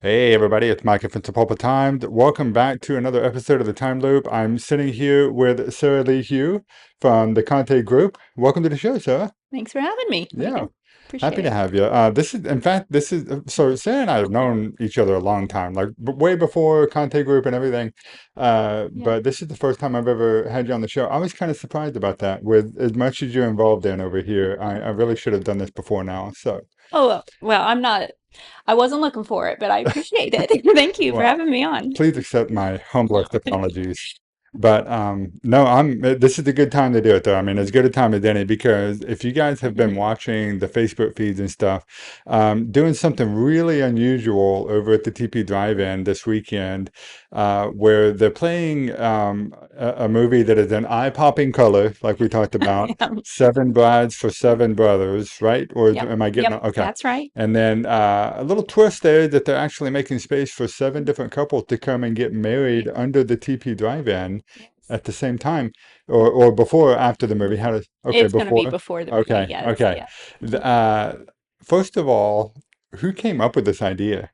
Hey everybody, it's Mike from Sepulpa Time. Welcome back to another episode of the Time Loop. I'm sitting here with Sarah Lehew from the Kante Group. Welcome to the show, Sarah. Thanks for having me Yeah, again. Appreciate happy to it. have you. So Sarah and I have known each other a long time, like way before Kante Group and everything. Yeah. But this is the first time I've ever had you on the show. I was kind of surprised about that. With as much as you're involved in over here, I really should have done this before now. So, Well, I wasn't looking for it, but I appreciate it. Thank you for well, having me on. please accept my humblest apologies. But no, this is a good time to do it though. I mean, as good a time as any because if you guys have been Mhm. watching the Facebook feeds and stuff, doing something really unusual over at the TP Drive-In this weekend, where they're playing a movie that is an eye-popping color, like we talked about, Seven Brides for Seven Brothers, right? Or Yep. am I getting Yep. okay? That's right. And then a little twist there that they're actually making space for seven different couples to come and get married under the TP Drive-In Yes. at the same time, or before or after the movie. How does okay It's going to be before? before the movie. Okay, Yes. okay. Yeah. The, first of all, who came up with this idea?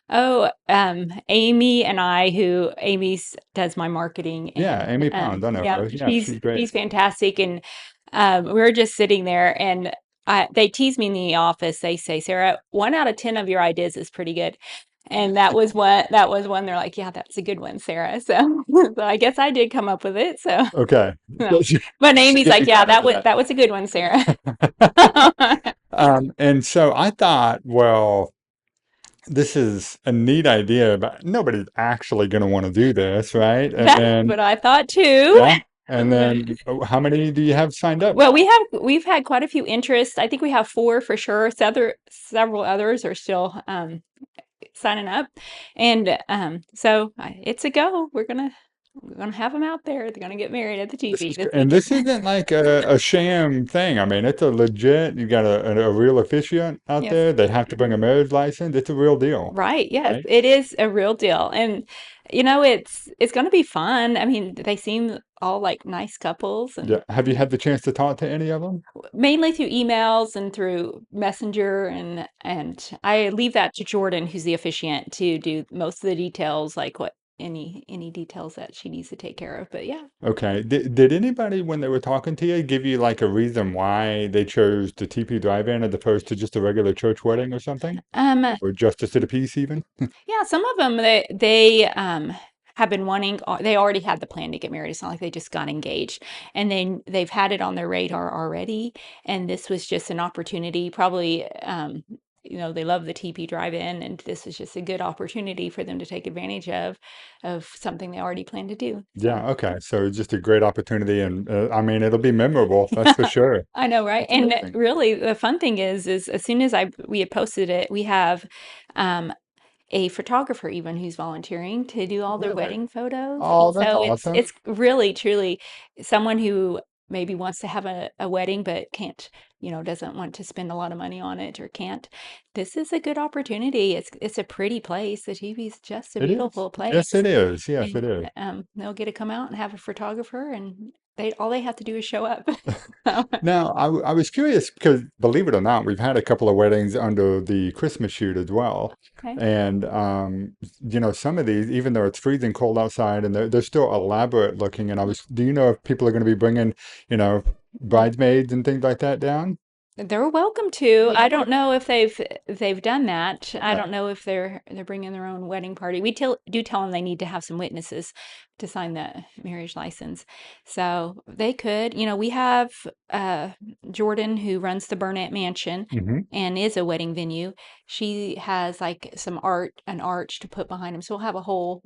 Oh, Amy and Amy does my marketing, Yeah, and Amy Pounds. I know yeah, her. Yeah, she's great. she's fantastic. And we were just sitting there, and they tease me in the office. They say, Sarah, 1 out of 10 of your ideas is pretty good. And that was one. They're like, yeah, that's a good one, Sarah. So, so I guess I did come up with it. So, Okay, no. so But she Amy's gave like, you yeah, credit for that. that was a good one, Sarah. And so I thought, well. This is a neat idea, but nobody's actually going to want to do this, right? And That's then, what I thought too. yeah, and then how many do you have signed up? Well, we've had quite a few interests. I think we have four for sure. Several others are still signing up, and so it's a go. We're gonna have them out there. They're gonna get married at the TV this And weekend. this isn't like a sham thing. I mean, it's a legit, you got a real officiant out Yes. there. They have to bring a marriage license. It's a real deal, Right. Yes, right? it is a real deal. And it's going to be fun. I mean, they seem all like nice couples, and Yeah. Have you had the chance to talk to any of them? mainly through emails and through Messenger, and I leave that to Jordan, who's the officiant, to do most of the details, like what any details that she needs to take care of. But yeah. Okay. Did anybody, when they were talking to you, give you like a reason why they chose the TP drive-in as opposed to just a regular church wedding or something? Or justice of the peace even? Yeah, some of them they have been wanting. They already had the plan to get married. It's not like they just got engaged, and they've had it on their radar already. And this was just an opportunity. Probably, they love the TP Drive-In, and this was just a good opportunity for them to take advantage of something they already planned to do. So, Yeah, okay. So it's just a great opportunity and I mean it'll be memorable, that's for sure. I know, right? That's And amazing. really, the fun thing is as soon as I we had posted it, we have. Um, a photographer even who's volunteering to do all their Really? wedding photos. Oh, that's So awesome. it's really truly someone who maybe wants to have a wedding but can't, doesn't want to spend a lot of money on it or can't. This is a good opportunity. It's a pretty place. The TV's just a It is. beautiful Yes, place. it is. Yes, it And is. they'll get to come out and have a photographer, and they all they have to do is show up. Now, I was curious because believe it or not, we've had a couple of weddings under the Christmas shoot as well. Okay. And some of these, even though it's freezing cold outside and they're still elaborate looking. And do you know if people are going to be bringing, you know, bridesmaids and things like that down? They're welcome to. I Okay. don't know if they've done that. I Okay. don't know if they're bringing their own wedding party. Do tell them they need to have some witnesses to sign the marriage license. So they could, we have Jordan who runs the Burnett Mansion Hmm. and is a wedding venue. She has like an arch to put behind them. So we'll have a whole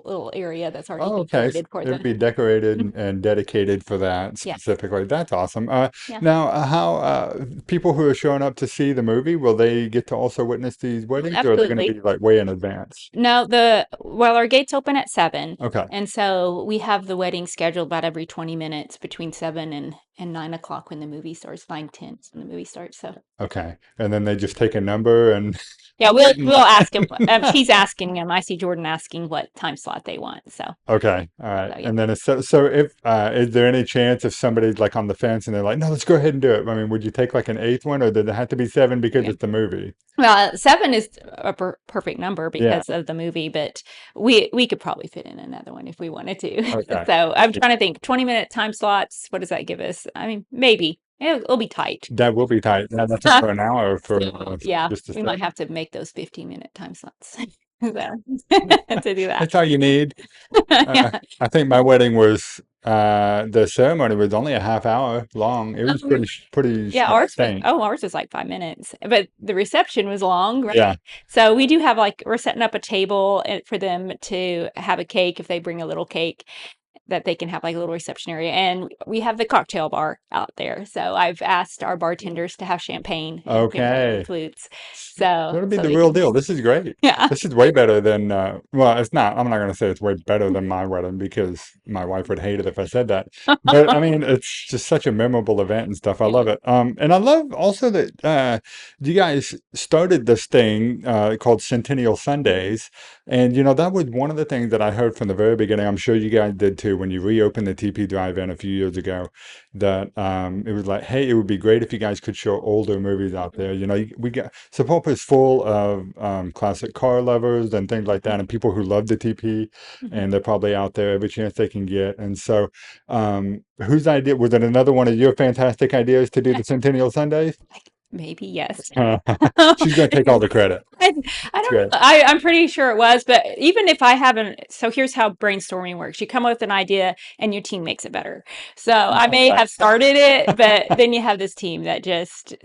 little area that's already Oh, okay. decorated for It'll the. be decorated Mhm. and dedicated for that Yeah. specifically. That's awesome. Yeah. Now, how people who are showing up to see the movie, will they get to also witness these weddings, or are they going to Absolutely. be like way in advance? No, our gates open at 7, Okay. and so we have the wedding scheduled about every 20 minutes between 7 and 9 o'clock when the movie starts, 9:10 when the movie starts. So Okay. And then they just take a number and yeah, we'll wait and we'll ask him. She's asking him. I see Jordan asking what time slot they want. okay. All right. So yeah, And then it's so if is there any chance if somebody's like on the fence and they're like, no, let's go ahead and do it. I mean, would you take like an eighth one or did it have to be seven because yeah. it's the movie? Well, seven is a perfect number Yeah. because of the movie, but we could probably fit in another one if we wanted to. Okay. So I'm trying to think. 20-minute time slots. What does that give us? I mean, maybe it'll be tight. That will be tight. Yeah, that's for an hour for So yeah, just a we might second. have to make those 15-minute time slots so, to do that. That's all you need. Yeah. I think my wedding was the ceremony was only a half hour long. It was pretty Yeah, succinct. ours was like 5 minutes, but the reception was long, Yeah. right? So we do have like we're setting up a table for them to have a cake if they bring a little cake that they can have like a little reception area. And we have the cocktail bar out there. So I've asked our bartenders to have champagne and champagne Okay. flutes. So That'll be so the they real can deal. This is great. yeah. This is way better than well, it's not. I'm not going to say it's way better than my wedding because my wife would hate it if I said that. But I mean, it's just such a memorable event and stuff. I Yeah. love it. And I love also that you guys started this thing called Centennial Sundays, and that was one of the things that I heard from the very beginning. I'm sure you guys did too when you reopened the TP Drive-In a few years ago. That it was like, hey, it would be great if you guys could show older movies out there. We got Sapulpa is full of classic car lovers and things like that, and people who love the TP, Mhm. and they're probably out there every chance they can get. And so, whose idea was it? Another one of your fantastic ideas to do the Centennial Sundays? Maybe yes. She's going to take all the credit. I, I That's don't know. great. I'm pretty sure it was, but even if I haven't, so here's how brainstorming works. You come up with an idea and your team makes it better. So I may Okay. have started it, but then you have this team that just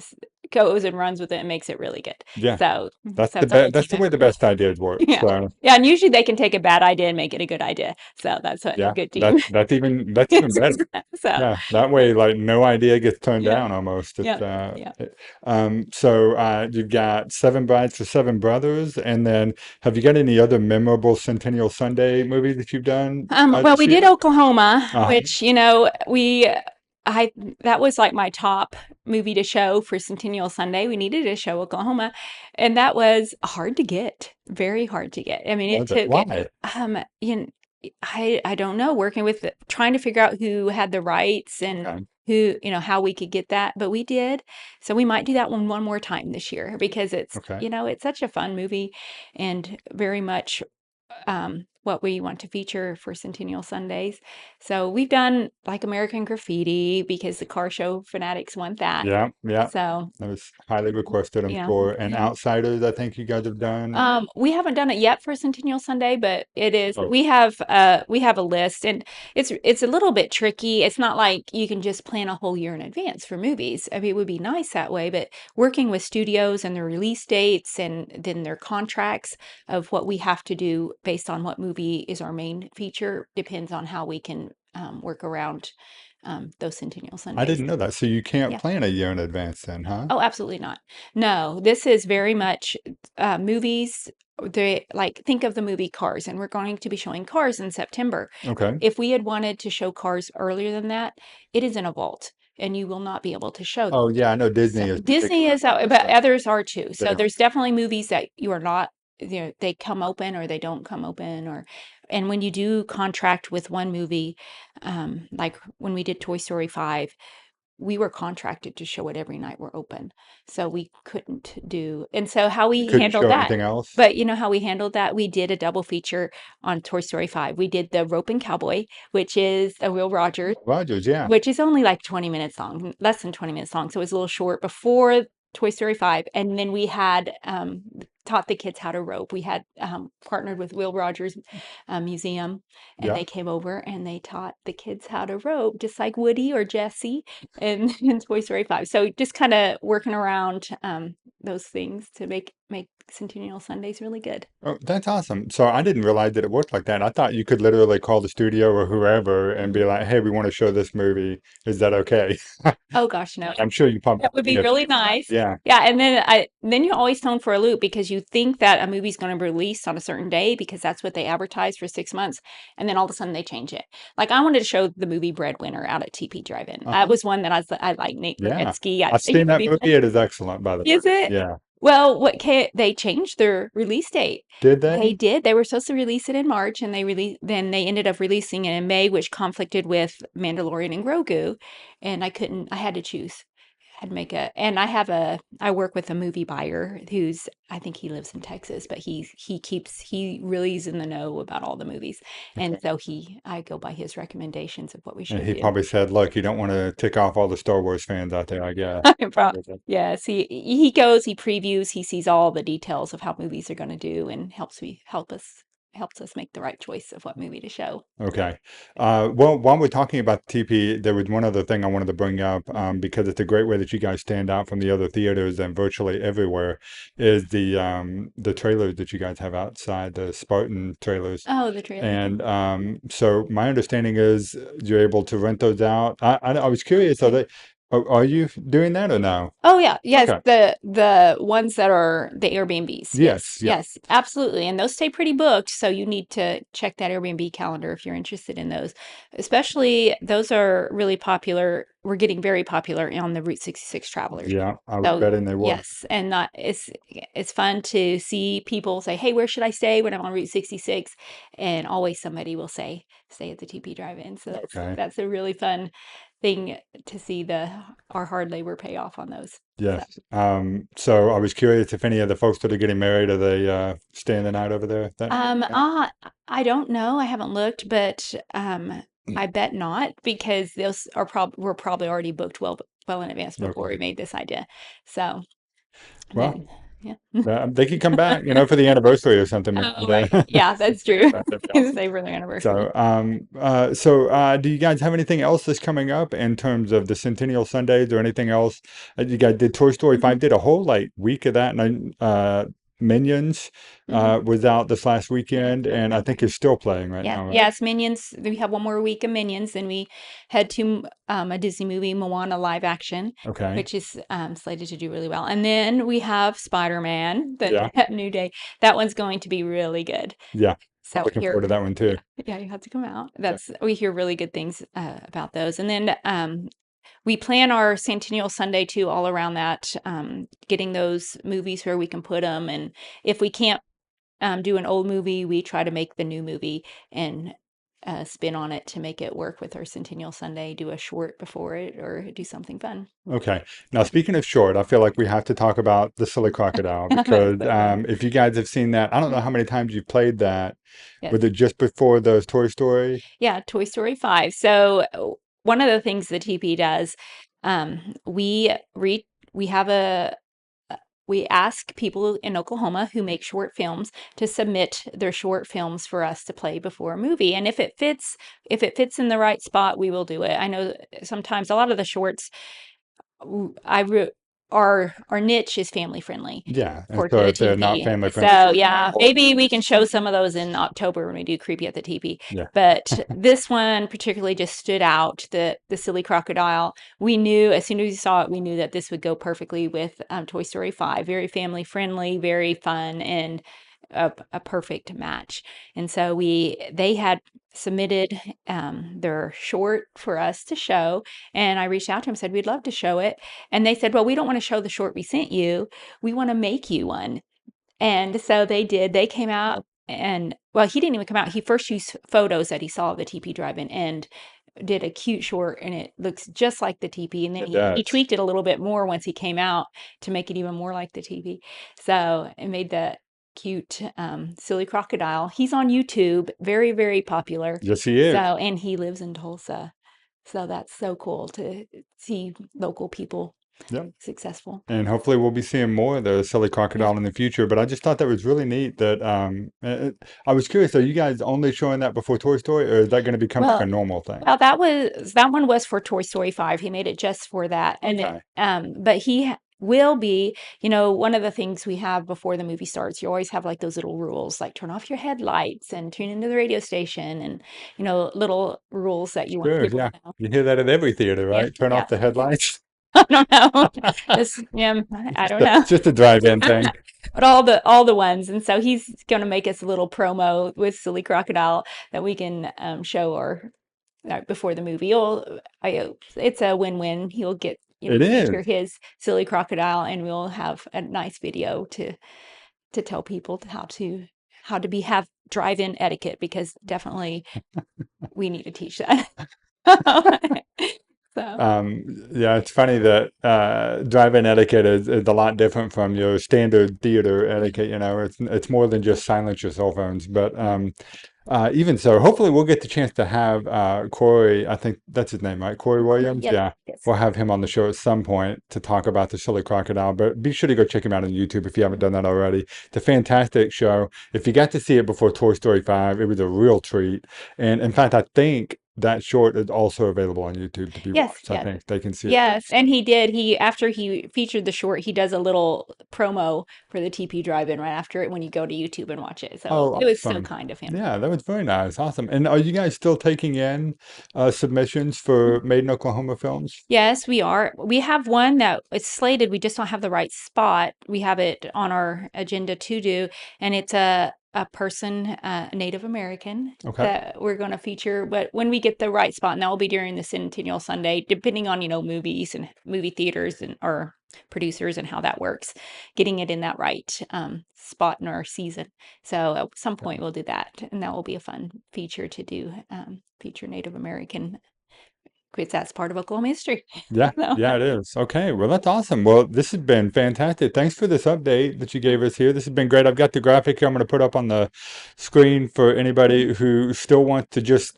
goes and runs with it and makes it really good. Yeah, So, that's so the it's a whole best. team That's the way the effort. best ideas work. Yeah. So Yeah. And usually they can take a bad idea and make it a good idea. So that's what a yeah, good team. that's even better. So, Yeah, that way, like no idea gets turned yeah. down almost. Yeah. Yeah. So you've got Seven Brides for Seven Brothers, and then have you got any other memorable Centennial Sunday movies that you've done Well, this we did year? Oklahoma, Uh, which, I that was like my top movie to show for Centennial Sunday. We needed to show Oklahoma, and that was hard to get, very hard to get. I mean, it was it? took, Why? you know, I don't know, working with trying to figure out who had the rights and Okay. who, how we could get that, but we did. So we might do that one more time this year because Okay. it's such a fun movie and very much what we want to feature for Centennial Sundays. So we've done like American Graffiti because the car show fanatics want that. Yeah, yeah. So, That was highly requested, I'm yeah. sure. And Outsiders, I think you guys have done. We haven't done it yet for Centennial Sunday, but it is Oh, we have a list and it's a little bit tricky. It's not like you can just plan a whole year in advance for movies. I mean, it would be nice that way, but working with studios and their release dates and then their contracts of what we have to do based on what movie is our main feature depends on how we can work around those Centennial I Sundays. didn't know that. So you can't Yeah. plan a year in advance then, huh? Oh, absolutely not. No, this is very much movies. They like think of the movie Cars, and we're going to be showing Cars in September. Okay. If we had wanted to show Cars earlier than that, it is in a vault, and you will not be able to show Oh, that. yeah, I know So Disney is Disney particular is about out, that but stuff. others are too. They So are. there's definitely movies that you are not, they come open or they don't come open, and when you do contract with one movie, like when we did Toy Story 5, we were contracted to show it every night we're open. So we couldn't do, and so how You we couldn't handled show that. anything else? But you know how we handled that? We did a double feature on Toy Story 5. We did the Rope and Cowboy, which is a Will Rogers, Rogers, yeah. which is only like 20 minutes long, less than 20 minutes long. So it was a little short before Toy Story 5. And then we had taught the kids how to rope. We had partnered with Will Rogers Museum, and Yeah. they came over and they taught the kids how to rope, just like Woody or Jesse in Toy Story 5. So just kind of working around those things to make Centennial Sunday's really good. Oh, that's awesome. So I didn't realize that it worked like that. I thought you could literally call the studio or whoever and be like, "Hey, we want to show this movie. Is that okay?" Oh gosh, no. I'm sure you probably That would be yes. really nice. Yeah. Yeah, and then you're always thrown for a loop because you think that a movie's going to be released on a certain day because that's what they advertise for 6 months, and then all of a sudden they change it. Like I wanted to show the movie Breadwinner out at TeePee Drive-In. That Uh-huh. was one that I like Nate Yeah. Bargatze. I I've think seen would that be movie. It is excellent, by the way. is it? Yeah. Well, they changed their release date. Did They they? did. They were supposed to release it in March, and then they ended up releasing it in May, which conflicted with Mandalorian and Grogu, and I couldn't. I had to choose. Had to make a, and I work with a movie buyer who's, I think he lives in Texas, but he really is in the know about all the movies, and Okay. so I go by his recommendations of what we And should he do. probably said, "Look, you don't want to tick off all the Star Wars fans out there, I guess." Yes, he goes, he previews, he sees all the details of how movies are going to do, and helps us make the right choice of what movie to show. Okay. Well, while we're talking about TP, there was one other thing I wanted to bring up Mhm. because it's a great way that you guys stand out from the other theaters and virtually everywhere is the trailers that you guys have outside, the Spartan trailers. Oh, the trailer. And so my understanding is you're able to rent those out. I was curious, are you doing that or no? Oh yeah, yes, Okay. the ones that are the Airbnbs. Yes. Yes, Yeah. yes, absolutely. And those stay pretty booked, so you need to check that Airbnb calendar if you're interested in those. Especially those are really popular. We're getting very popular on the Route 66 travelers. Yeah. I was So betting they were. yes, and not it's fun to see people say, "Hey, where should I stay when I'm on Route 66?" And always somebody will say, "Stay at the TP Drive-In." So Okay. that's a really fun thing to see our hard labor pay off on those. So, Yes. So I was curious if any of the folks that are getting married, are they staying the night over there that night? um, Yeah. uh, I don't know. I haven't looked, but Mm. I bet not because those were probably already booked well in advance before we Okay. made this idea. So Well, then, yeah. they could come back, for the anniversary or something. Oh, right. Yeah, that's true. That'd be awesome. Save for their anniversary. So, do you guys have anything else that's coming up in terms of the Centennial Sundays or anything else? You guys did Toy Story Mhm, 5, did a whole like week of that, and Minions mhm. was out this last weekend, and I think it's still playing right Yeah, now, right? yes, Minions. We have one more week of Minions, then we head to a Disney movie, Moana live action, Okay. which is slated to do really well. And then we have Spider-Man, Yeah. that new day. That one's going to be really good. Yeah. I'm So looking here, forward to that one too. yeah, yeah, you have to come out. Yeah. We hear really good things about those. And then we plan our Centennial Sunday too, all around that, getting those movies where we can put them. And if we can't do an old movie, we try to make the new movie and spin on it to make it work with our Centennial Sunday, do a short before it or do something fun. Okay. Now, speaking of short, I feel like we have to talk about the Silly Crocodile That's because so funny. if you guys have seen that, I don't know how many times you've played that. Yes. Was it just before those Toy Story? Yeah, Toy Story 5. So one of the things the TP does, um, we re we have we ask people in Oklahoma who make short films to submit their short films for us to play before a movie. And if it fits in the right spot, we will do it. I know sometimes a lot of the shorts w- I re- our niche is family friendly Yeah. And for so the if they're not TP. family friendly, So yeah, maybe we can show some of those in October when we do Creepy at the TP. yeah. But this one particularly just stood out. The silly crocodile. We knew as soon as we saw it, we knew that this would go perfectly with Toy Story 5. Very family friendly, very fun, and a perfect match. And so they had submitted their short for us to show, and I reached out to them and said we'd love to show it, and they said, well, we don't want to show the short we sent you, we want to make you one. And so they did. They came out, and well, he didn't even come out. He first used photos that he saw of the TP Drive-In and did a cute short, and it looks just like the TP. And then It he does. tweaked it a little bit more once he came out to make it even more like the TP. So it made the cute silly crocodile. He's on YouTube, very, very popular. Yes, he So, is. and he lives in Tulsa. So that's so cool to see local people Yep. successful. And hopefully we'll be seeing more of the Silly Yeah. Crocodile in the future. But I just thought that was really neat that I was curious, are you guys only showing that before Toy Story or is that going to become like a Well, normal thing? well, that one was for Toy Story 5. He made it just for that. And Okay. but will be, one of the things we have before the movie starts, you always have like those little rules, like turn off your headlights and tune into the radio station and, little rules that you want Sure, people yeah. to know. You hear that at every theater, Yeah, right? Turn yeah. off the headlights. I don't know. This, yeah, I don't know. It's just a drive-in thing. But all the ones, and so he's going to make us a little promo with Silly Crocodile that we can show or before the movie. It's a win-win. He'll get It feature is. his Silly Crocodile, and we'll have a nice video to tell people how to have drive-in etiquette because definitely we need to teach that. So Yeah, it's funny that drive-in etiquette is a lot different from your standard theater etiquette. You know, it's more than just silence your cell phones. But even so, hopefully we'll get the chance to have Corey. I think that's his name, right? Corey Williams. yes, Yeah, yes. we'll have him on the show at some point to talk about the Silly Crocodile. But be sure to go check him out on YouTube if you haven't done that already. It's a fantastic show. If you got to see it before Toy Story 5, it was a real treat. And in fact, I think that short is also available on YouTube to be Yes, watched. So I yes. think they can see it there. Yes, and he did. After he featured the short, he does a little promo for the TP Drive-In right after it when you go to YouTube and watch it. So Oh, it was so awesome. kind of him. Yeah, that was very nice. Awesome. And are you guys still taking in submissions for Made in Oklahoma films? Yes, we are. We have one that it's slated. We just don't have the right spot. We have it on our agenda to do, and it's a person, a Native American, Okay. that we're going to feature. But when we get the right spot, and that will be during the Centennial Sunday, depending on movies and movie theaters and or producers and how that works, getting it in that right spot in our season. So at some point we'll do that, and that will be a fun feature to do. Feature Native American because that's part of Oklahoma history. Yeah, So, yeah, it is. Okay, well, that's awesome. Well, this has been fantastic. Thanks for this update that you gave us here. This has been great. I've got the graphic here I'm going to put up on the screen for anybody who still wants to just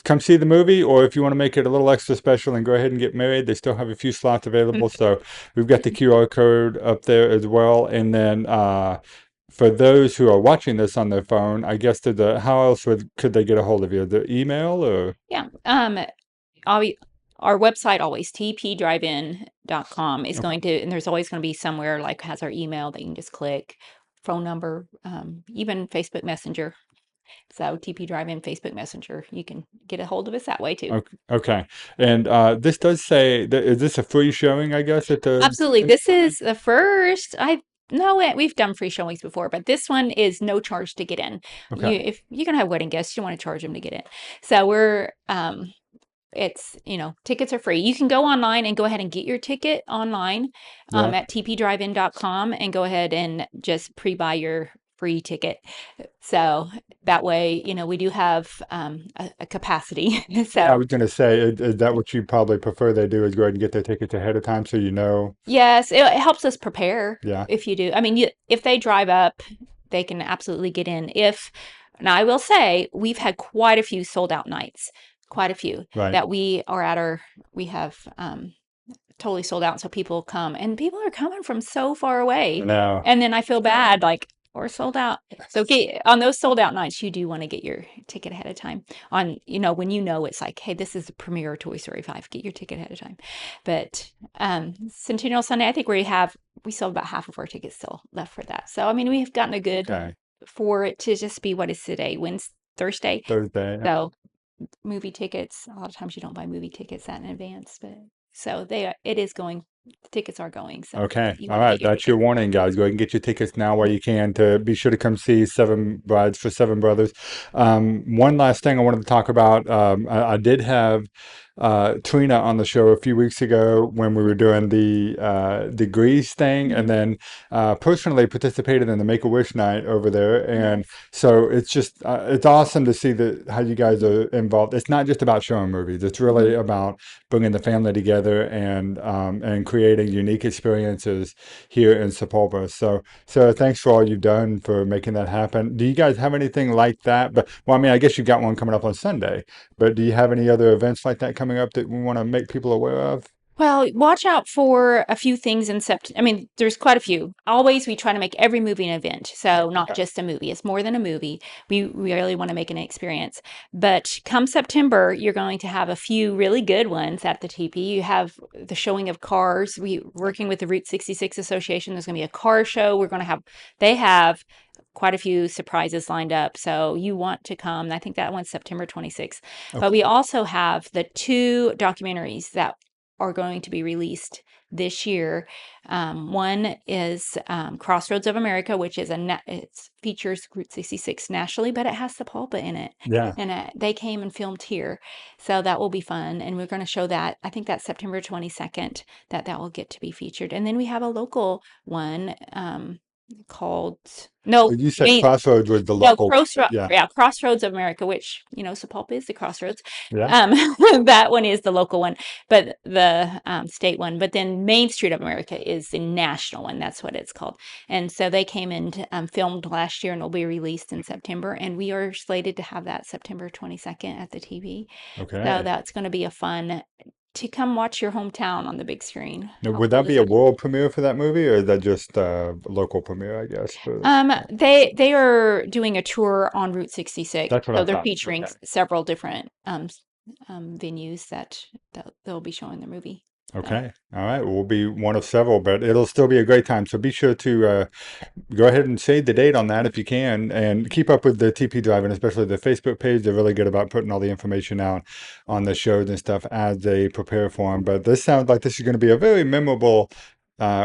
come see the movie, or if you want to make it a little extra special and go ahead and get married, they still have a few slots available. So we've got the QR code up there as well. And then for those who are watching this on their phone, I guess how else could they get a hold of you? The email or yeah. Always, our website always tpdrivein.com is okay. going to, and there's always going to be somewhere like has our email that you can just click, phone number, even Facebook Messenger. So TP Drive-In Facebook Messenger, you can get a hold of us that way too. Okay. Okay. And this does say that is this a free showing, I guess, at the Absolutely. This is the first I no, we've done free showings before, but this one is no charge to get in. okay. If you're gonna have wedding guests, you don't want to charge them to get in. So we're it's tickets are free. You can go online and go ahead and get your ticket online Yeah. at tpdrivein.com and go ahead and just pre-buy your free ticket. So that way, we do have a capacity. Yeah, I So was gonna say, is that what you probably prefer they do is go ahead and get their tickets ahead of time so you know? yes, it helps us prepare Yeah, if you do. I mean, if they drive up, they can absolutely get in. Now I will say we've had quite a few sold out nights, quite a few right. that we have totally sold out. So people come and people are coming from so far away. Now, And then I feel bad, like, we're sold out. So on those sold out nights, you do want to get your ticket ahead of time. When it's like, hey, this is the premiere of Toy Story 5, get your ticket ahead of time. But Centennial Sunday, I think we sold about half of our tickets still left for that. So I mean, we've gotten a good okay. for it to just be what is today, Wednesday, Thursday. Thursday. Yeah. So movie tickets, a lot of times you don't buy movie tickets that in advance, but so it is going, the tickets are going. So Okay. you All want to get right. your That's your ticket. warning, guys. Go ahead and get your tickets now while you can to be sure to come see Seven Brides for Seven Brothers. One last thing I wanted to talk about. I did have Trina on the show a few weeks ago when we were doing the degrees thing, and Mhm. then personally participated in the Make a Wish night over there. And Yes. so it's just it's awesome to see how you guys are involved. It's not just about showing movies. It's really Mhm. about bringing the family together and creating unique experiences here in Sepulveda. So thanks for all you've done for making that happen. Do you guys have anything like that? But well, I mean, I guess you've got one coming up on Sunday. But do you have any other events like that coming up that we want to make people aware of? Well, watch out for a few things in September. I mean, there's quite a few. Always, we try to make every movie an event. So, not Okay. just a movie, it's more than a movie. We really want to make an experience. But come September, you're going to have a few really good ones at the TP. You have the showing of cars. Working with the Route 66 Association, there's going to be a car show. They have quite a few surprises lined up. So, you want to come. I think that one's September 26th. But Okay. we also have the two documentaries that are going to be released this year. One is Crossroads of America, which is it features Route 66 nationally, but it has Sepulpa in it, Yeah. and they came and filmed here, so that will be fun. And we're going to show that. I think that's September 22nd that will get to be featured. And then we have a local one called no You said main Crossroads was the no, local. Yeah. Crossroads of America, which, Sepulpa is the crossroads. Yeah. Um, that one is the local one, but the state one. But then Main Street of America is the national one. That's what it's called. And so they came and filmed last year and will be released in September. And we are slated to have that September 22nd at the TV. So Okay. that's going to be a fun to come watch your hometown on the big screen. Now, How would cool that is be a that? world premiere for that movie, or is that just a local premiere, I guess? They are doing a tour on Route 66, That's what so I they're thought. featuring Okay. several different venues that they'll be showing their movie. So Okay. All right. We'll be one of several, but it'll still be a great time. So be sure to go ahead and save the date on that if you can, and keep up with the TP Drive, and especially the Facebook page. They're really good about putting all the information out on the shows and stuff as they prepare for them. But this sounds like this is going to be a very memorable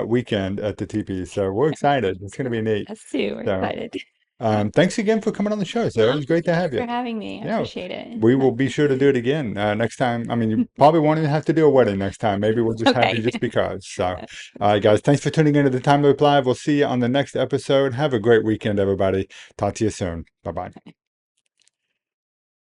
weekend at the TP. So we're excited. It's going to be neat. us too. We're So excited. thanks again for coming on the show, Sarah. It was great to Thank you have you. for having me. I Yeah, appreciate it. we will be sure to do it again next time. I mean, you probably won't even have to do a wedding next time. Maybe we'll just have you Okay. just because. So, all right, guys, thanks for tuning into the Time Loop Live. We'll see you on the next episode. Have a great weekend, everybody. Talk to you soon. Bye bye.